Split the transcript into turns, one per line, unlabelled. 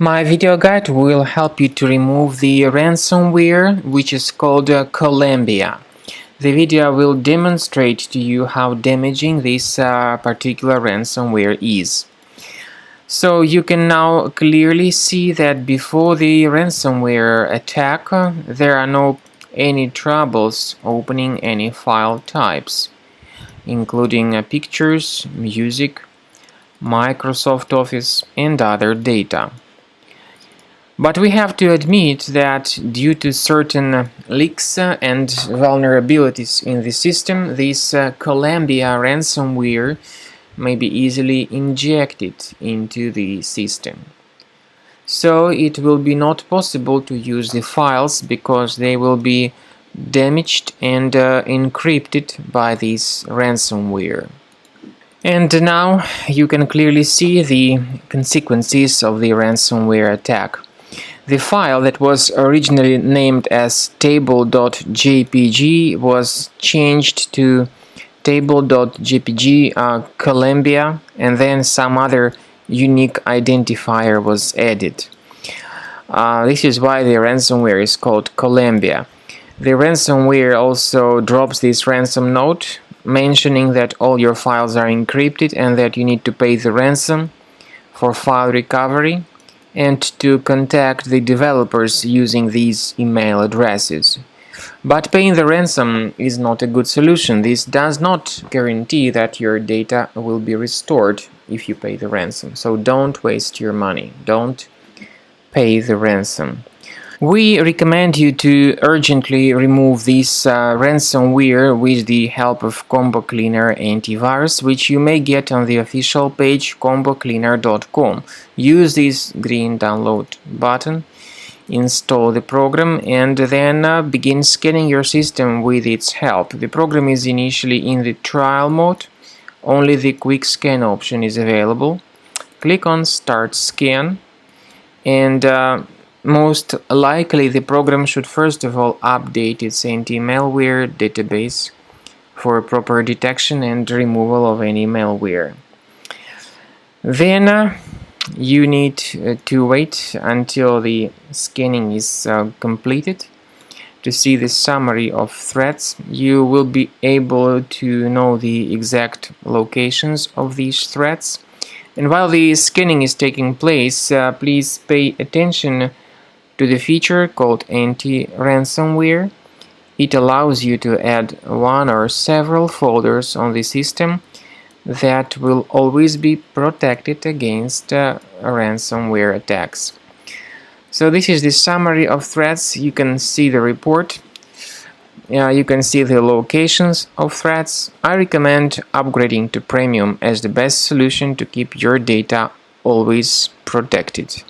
My video guide will help you to remove the ransomware, which is called Colambia. The video will demonstrate to you how damaging this particular ransomware is. So you can now clearly see that before the ransomware attack, there are no any troubles opening any file types, including pictures, music, Microsoft Office, and other data. But we have to admit that due to certain leaks and vulnerabilities in the system, this Colambia ransomware may be easily injected into the system. So it will be not possible to use the files because they will be damaged and encrypted by this ransomware. And now you can clearly see the consequences of the ransomware attack. The file that was originally named as table.jpg was changed to table.jpg Colambia, and then some other unique identifier was added. This is why the ransomware is called Colambia. The ransomware also drops this ransom note mentioning that all your files are encrypted and that you need to pay the ransom for file recovery and to contact the developers using these email addresses. But paying the ransom is not a good solution. This does not guarantee that your data will be restored if you pay the ransom. So don't waste your money. Don't pay the ransom. We recommend you to urgently remove this ransomware with the help of Combo Cleaner Antivirus, which you may get on the official page combocleaner.com. Use this green download button, install the program, and then begin scanning your system with its help. The program is initially in the trial mode. Only the quick scan option is available. Click on Start Scan, and most likely the program should first of all update its anti-malware database for proper detection and removal of any malware. Then you need to wait until the scanning is completed to see the summary of threats. You will be able to know the exact locations of these threats. And while the scanning is taking place, please pay attention to the feature called anti-ransomware. It allows you to add one or several folders on the system that will always be protected against ransomware attacks. So this is the summary of threats. You can see the report. You can see the locations of threats. I recommend upgrading to Premium as the best solution to keep your data always protected.